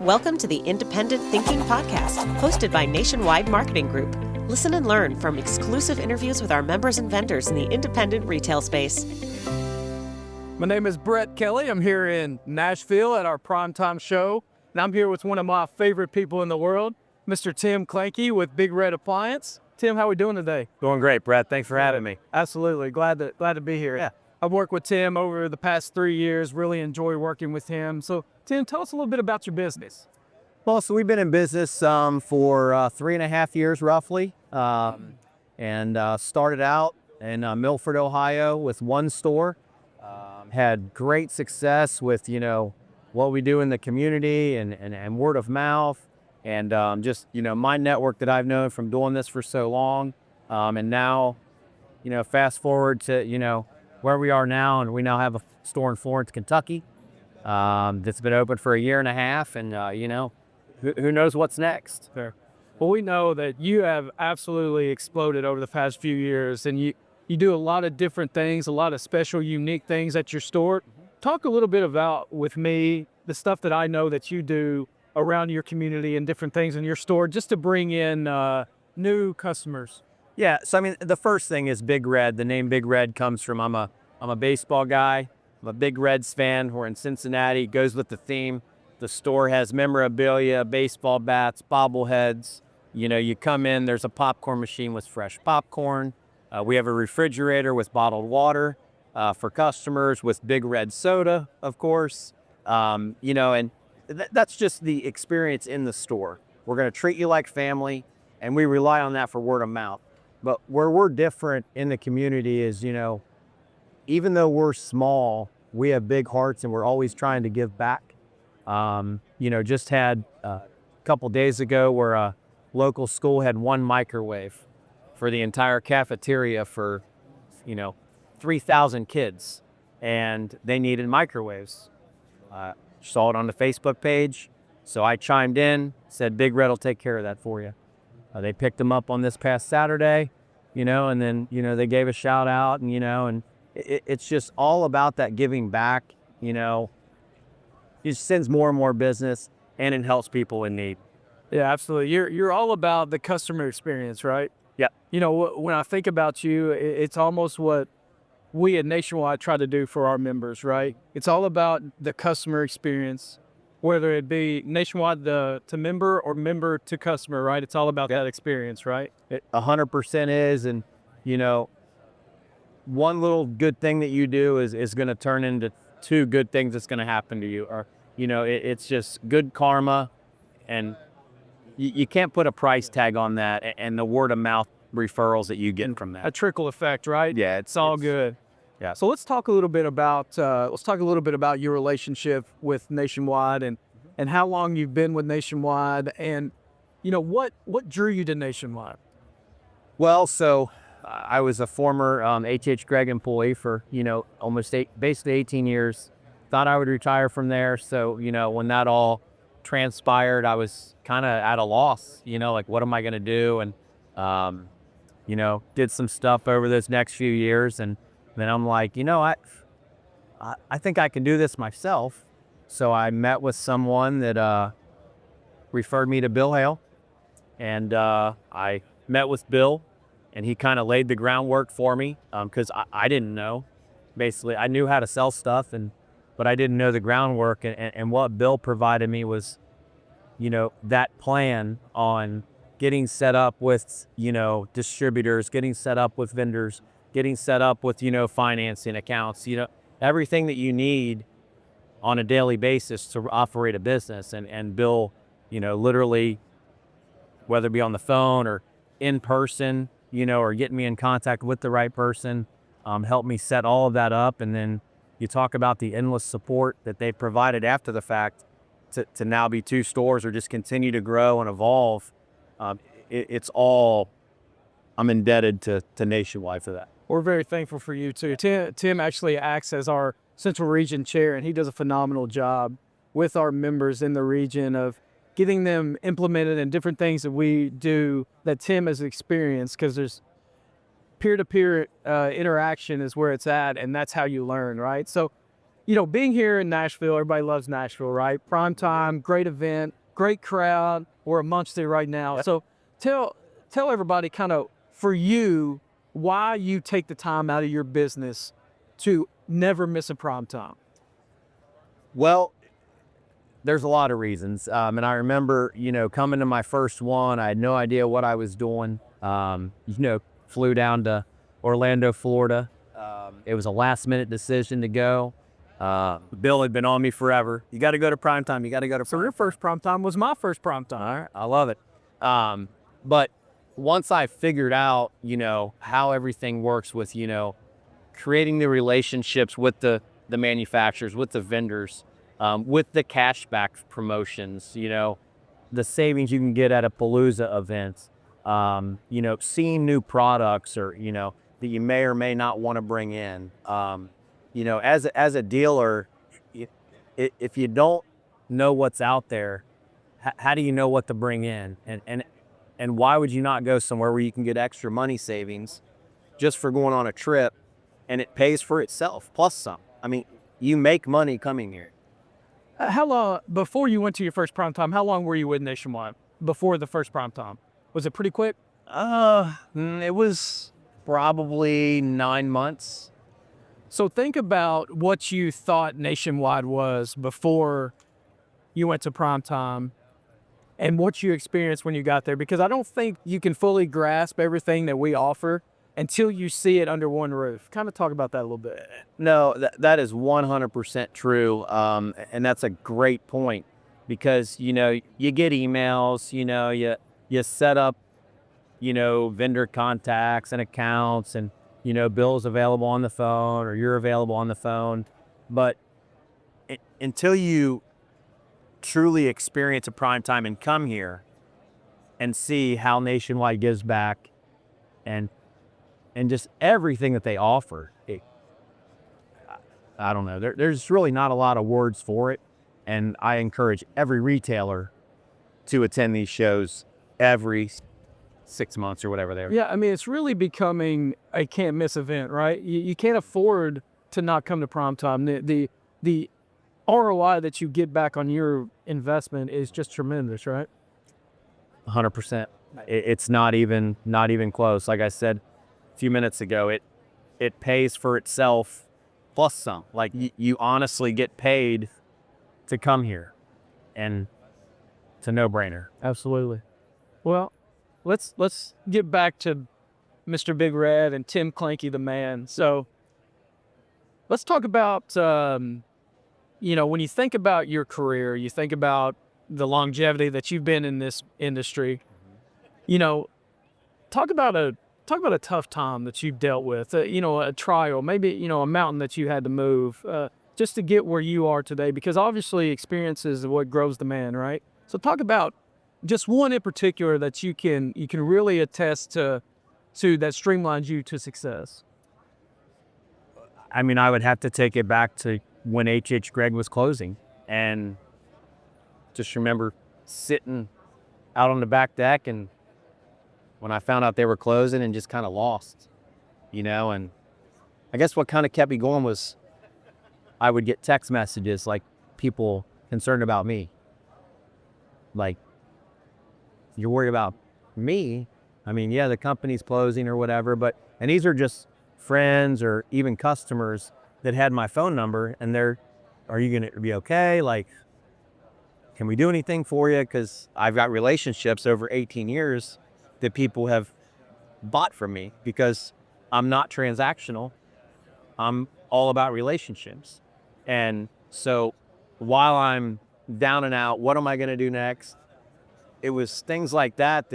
Welcome to the Independent Thinking Podcast, hosted by Nationwide Marketing Group. Listen and learn from exclusive interviews with our members and vendors in the independent retail space. My name is Brett Kelly. I'm here in Nashville at our PrimeTime show, and I'm here with one of my favorite people in the world, Mr. Tim Klanke with Big Red Appliance. Tim, how are we doing today? Doing great, Brett. Thanks for having me. Absolutely. Glad to be here. Yeah. I've worked with Tim over the past 3 years, really enjoy working with him. So, Tim, tell us a little bit about your business. Well, so we've been in business for 3.5 years roughly, and started out in Milford, Ohio with one store. Had great success with, what we do in the community and word of mouth. And just, my network that I've known from doing this for so long. And now, fast forward to, where we are now, and we now have a store in Florence, Kentucky, that's been open for 1.5 years. And, who knows what's next? Fair. Well, we know that you have absolutely exploded over the past few years, and you do a lot of different things, a lot of special, unique things at your store. Talk a little bit about, with me, the stuff that I know that you do around your community and different things in your store, just to bring in new customers. Yeah, so the first thing is Big Red. The name Big Red comes from I'm a baseball guy. I'm a big Reds fan. We're in Cincinnati. It goes with the theme. The store has memorabilia, baseball bats, bobbleheads. You come in, there's a popcorn machine with fresh popcorn. We have a refrigerator with bottled water for customers, with Big Red soda, of course. And that's just the experience in the store. We're going to treat you like family, and we rely on that for word of mouth. But where we're different in the community is, even though we're small, we have big hearts and we're always trying to give back. Just had a couple days ago where a local school had one microwave for the entire cafeteria for, 3,000 kids, and they needed microwaves. Saw it on the Facebook page, so I chimed in, said Big Red will take care of that for you. They picked them up on this past Saturday, and then, they gave a shout out, and, and it's just all about that giving back. It sends more and more business, and it helps people in need. Yeah, absolutely. You're all about the customer experience, right? Yeah. When I think about you, it's almost what we at Nationwide try to do for our members, right? It's all about the customer experience, whether it be Nationwide to member or member to customer, right? It's all about that experience, right? It 100% is, and one little good thing that you do is going to turn into 2 good things that's going to happen to you, or it's just good karma, and you can't put a price tag on that, and the word of mouth referrals that you get from that. A trickle effect, right? Yeah, it's all good. Yeah. So let's talk a little bit about your relationship with Nationwide and how long you've been with Nationwide, and what drew you to Nationwide. Well, so I was a former HH Gregg employee for basically 18 years. Thought I would retire from there. So when that all transpired, I was kind of at a loss. What am I going to do? And did some stuff over those next few years, and then I'm like, I think I can do this myself. So I met with someone that referred me to Bill Hale, and I met with Bill, and he kind of laid the groundwork for me, because I didn't know. Basically, I knew how to sell stuff, but I didn't know the groundwork, and what Bill provided me was, that plan on getting set up with, distributors, getting set up with vendors, getting set up with, financing accounts, everything that you need on a daily basis to operate a business. And Bill, literally, whether it be on the phone or in person, or getting me in contact with the right person, helped me set all of that up. And then you talk about the endless support that they provided after the fact to now be 2 stores or just continue to grow and evolve. It's all, I'm indebted to Nationwide for that. We're very thankful for you too. Tim actually acts as our Central Region Chair, and he does a phenomenal job with our members in the region of getting them implemented in different things that we do that Tim has experienced, because there's peer-to-peer interaction is where it's at, and that's how you learn, right? So being here in Nashville, everybody loves Nashville, right? PrimeTime, great event, great crowd. We're amongst it right now. So tell everybody kind of, for you, why you take the time out of your business to never miss a PrimeTime. Well, there's a lot of reasons. And I remember, coming to my first one, I had no idea what I was doing. Flew down to Orlando, Florida. It was a last minute decision to go. Bill had been on me forever. You got to go to PrimeTime. You got to go to So your first PrimeTime was my first PrimeTime. All right. I love it. But once I figured out, how everything works with, creating the relationships with the manufacturers, with the vendors, with the cashback promotions, the savings you can get at a Palooza event, seeing new products or, that you may or may not want to bring in. As a dealer, if you don't know what's out there, how do you know what to bring in? And why would you not go somewhere where you can get extra money savings just for going on a trip, and it pays for itself plus some? I mean, you make money coming here. How long, before you went to your first PrimeTime, how long were you with Nationwide before the first PrimeTime? Was it pretty quick? It was probably 9 months. So think about what you thought Nationwide was before you went to PrimeTime and what you experienced when you got there, because I don't think you can fully grasp everything that we offer until you see it under one roof. Kind of talk about that a little bit. No, that is 100% true. And that's a great point because, you get emails, you set up, vendor contacts and accounts and, Bill's available on the phone or you're available on the phone. But until you truly experience a PrimeTime and come here and see how Nationwide gives back and just everything that they offer, I don't know. There's really not a lot of words for it. And I encourage every retailer to attend these shows every 6 months or whatever they are. Yeah, I mean, it's really becoming a can't miss event, right? You can't afford to not come to PrimeTime. The ROI that you get back on your investment is just tremendous, right? 100%. It's not even close. Like I said a few minutes ago, it pays for itself plus some. Like you honestly get paid to come here, and it's a no-brainer. Absolutely. Well, let's get back to Mr. Big Red and Tim Klanke, the man. So let's talk about, when you think about your career, you think about the longevity that you've been in this industry. Talk about a tough time that you've dealt with. A trial, maybe a mountain that you had to move just to get where you are today. Because obviously, experience is what grows the man, right? So talk about just one in particular that you can really attest to that streamlines you to success. I mean, I would have to take it back to when HH Gregg was closing, and just remember sitting out on the back deck, and when I found out they were closing, and just kind of lost, and I guess what kind of kept me going was I would get text messages like people concerned about me, like, you're worried about me? I mean, yeah, the company's closing or whatever, and these are just friends or even customers that had my phone number, and are you going to be okay? Like, can we do anything for you? Because I've got relationships over 18 years that people have bought from me because I'm not transactional. I'm all about relationships. And so while I'm down and out, what am I going to do next? It was things like that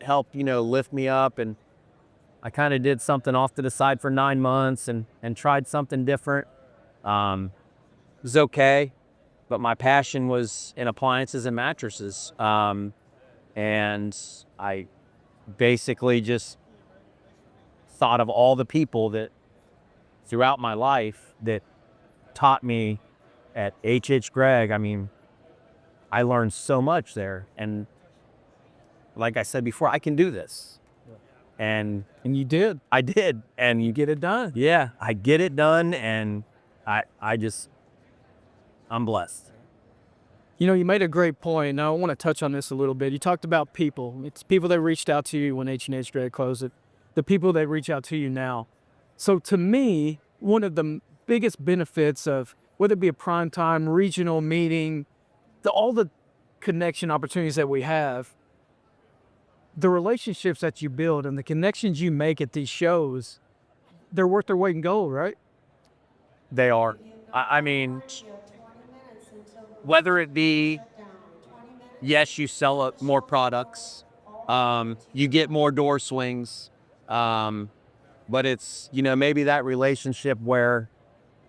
helped, lift me up. And I kind of did something off to the side for 9 months and tried something different. It was okay, but my passion was in appliances and mattresses. And I basically just thought of all the people that throughout my life that taught me at HH Gregg. I mean, I learned so much there. And like I said before, I can do this. And you did. I did. And you get it done. Yeah, I get it done. And I just I'm blessed. You know, you made a great point. Now I want to touch on this a little bit. You talked about people. It's people that reached out to you when H&H Gregg closed it, the people that reach out to you now. So to me, one of the biggest benefits of whether it be a PrimeTime regional meeting, all the connection opportunities that we have, the relationships that you build and the connections you make at these shows, they're worth their weight in gold, right? They are. I mean, whether it be, yes, you sell more products, you get more door swings, but it's, maybe that relationship where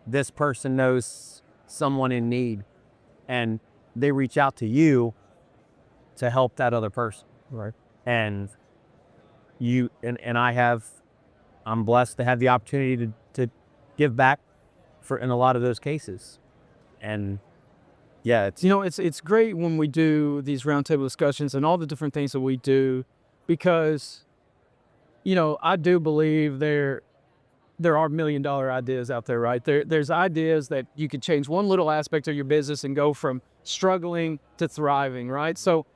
this person knows someone in need and they reach out to you to help that other person. Right. And I'm blessed to have the opportunity to give back in a lot of those cases. And yeah, it's great when we do these roundtable discussions and all the different things that we do, because, I do believe there are $1 million ideas out there, right? There's ideas that you could change one little aspect of your business and go from struggling to thriving, right? So,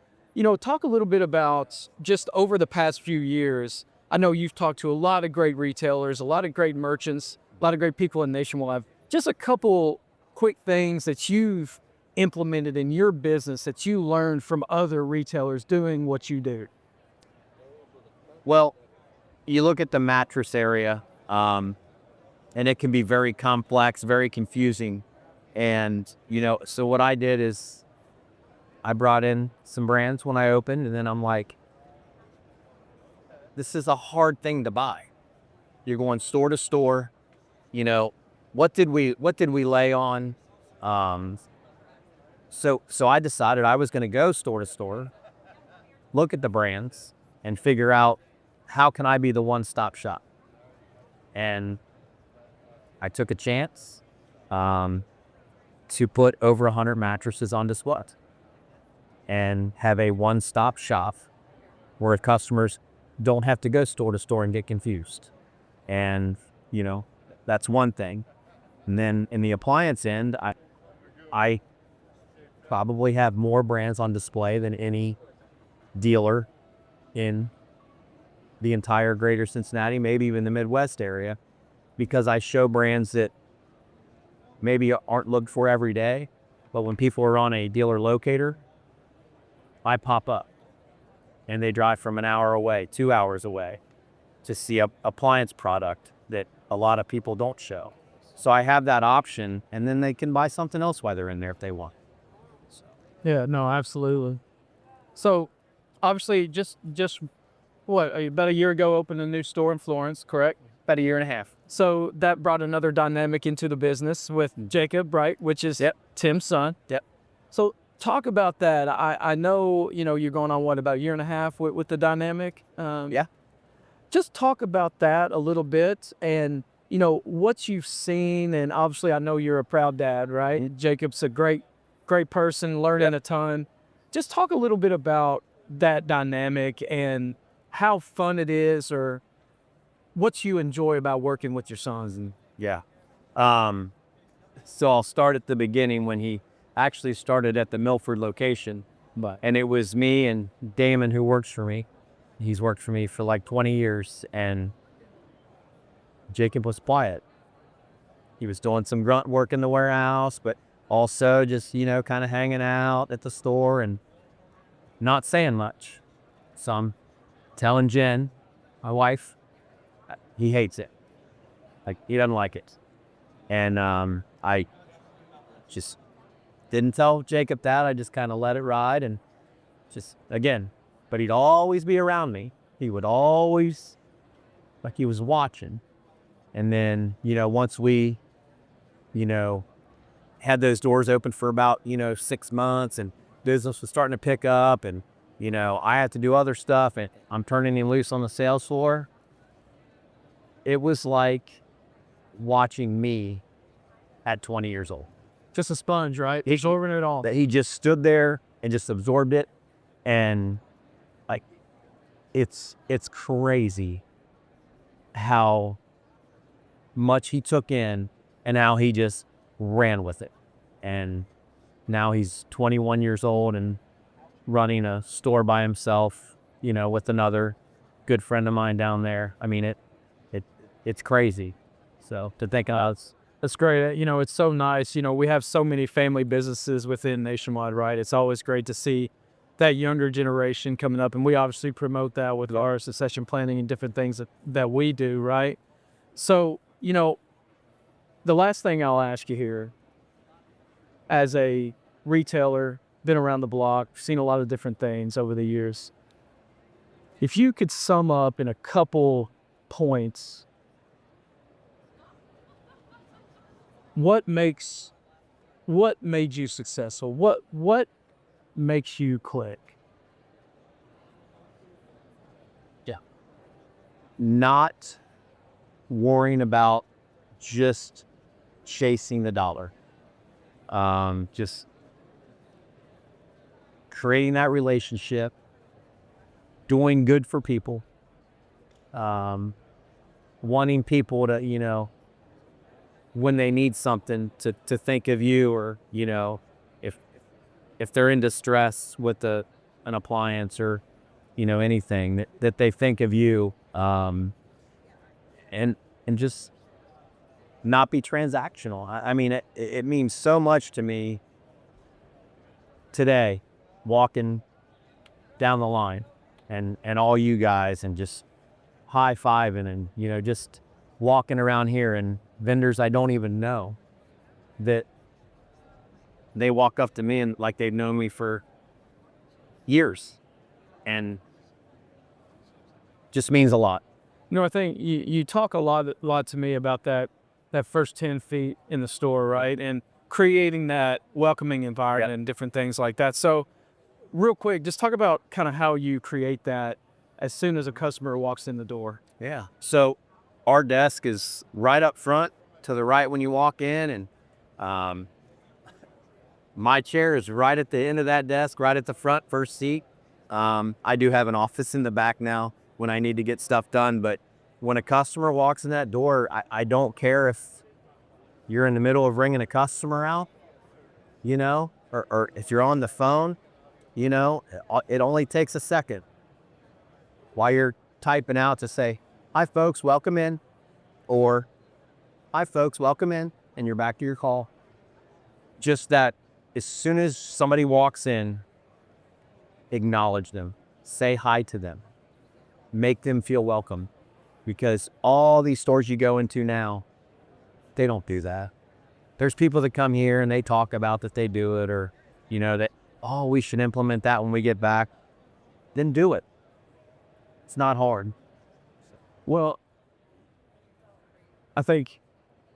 talk a little bit about just over the past few years. I know you've talked to a lot of great retailers, a lot of great merchants, a lot of great people in Nationwide. Just a couple quick things that you've implemented in your business that you learned from other retailers doing what you do. Well, you look at the mattress area, and it can be very complex, very confusing. And, so what I did is I brought in some brands when I opened, and then I'm like, this is a hard thing to buy. You're going store to store, what did we lay on? So I decided I was going to go store to store, look at the brands, and figure out how can I be the one-stop shop. And I took a chance to put over 100 mattresses on display and have a one-stop shop where customers don't have to go store to store and get confused. And, that's one thing. And then in the appliance end, I probably have more brands on display than any dealer in the entire greater Cincinnati, maybe even the Midwest area, because I show brands that maybe aren't looked for every day, but when people are on a dealer locator, I pop up and they drive from an hour away, 2 hours away to see a appliance product that a lot of people don't show. So I have that option, and then they can buy something else while they're in there if they want. Yeah, no, absolutely. So obviously just what, about a year ago opened a new store in Florence, correct? About a year and a half. So that brought another dynamic into the business with Jacob, right? Which is Tim's son. Yep. So talk about that. I know, you're going on about a year and a half with the dynamic. Yeah. Just talk about that a little bit and, what you've seen. And obviously I know you're a proud dad, right? Mm-hmm. Jacob's a great person, learning a ton. Just talk a little bit about that dynamic and how fun it is, or what you enjoy about working with your sons. And Yeah. So I'll start at the beginning when he actually started at the Milford location. And it was me and Damon who works for me. He's worked for me for like 20 years, and Jacob was quiet. He was doing some grunt work in the warehouse, but also just, kind of hanging out at the store and not saying much. So I'm telling Jen, my wife, he hates it. Like, he doesn't like it. And I just didn't tell Jacob that. I just kind of let it ride, and just, again, but he'd always be around me. He would always, like he was watching. And then, once we, had those doors open for about, 6 months, and business was starting to pick up, and, I had to do other stuff, and I'm turning him loose on the sales floor. It was like watching me at 20 years old. just a sponge, right? Absorbing it all. That he just stood there and just absorbed it. And like, it's crazy how much he took in and how he just ran with it. And now he's 21 years old and running a store by himself, with another good friend of mine down there. I mean, it's crazy. So to think of, That's great. It's so nice. We have so many family businesses within Nationwide, right? It's always great to see that younger generation coming up, and we obviously promote that with our succession planning and different things that we do, right? So, the last thing I'll ask you here, as a retailer, been around the block, seen a lot of different things over the years. If you could sum up in a couple points, what made you successful? What makes you click? yeah, not worrying about just chasing the dollar. Just creating that relationship, doing good for people, wanting people to, when they need something to think of you, or, if they're in distress with an appliance or, anything that they think of you, and just not be transactional. I mean, it means so much to me today, walking down the line and all you guys, and just high-fiving, and, just walking around here, and vendors I don't even know, that they walk up to me and like they've known me for years, and just means a lot. I think you talk a lot to me about that first 10 feet in the store, right? And creating that welcoming environment and different things like that. So real quick, just talk about kind of how you create that as soon as a customer walks in the door. Yeah. So our desk is right up front to the right when you walk in, and my chair is right at the end of that desk, right at the front, first seat. I do have an office in the back now when I need to get stuff done, but when a customer walks in that door, I don't care if you're in the middle of ringing a customer out, or if you're on the phone, it only takes a second while you're typing out to say, "Hi folks, welcome in," or "Hi folks, welcome in," and you're back to your call. Just that, as soon as somebody walks in, acknowledge them, say hi to them, make them feel welcome. Because all these stores you go into now, they don't do that. There's people that come here and they talk about that they do it, or, that, "Oh, we should implement that when we get back." Then do it. It's not hard. Well, I think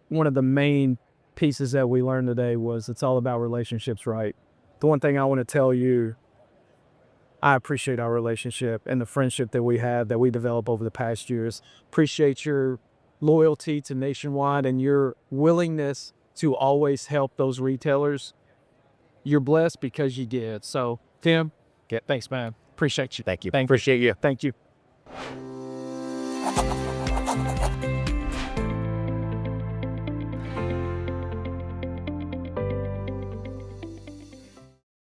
one of the main pieces that we learned today was it's all about relationships, right? The one thing I want to tell you, I appreciate our relationship and the friendship that we have, that we developed over the past years. Appreciate your loyalty to Nationwide and your willingness to always help those retailers. You're blessed because you did. So, Tim, thanks, man. Appreciate you. Thank you. Appreciate you. Thank you.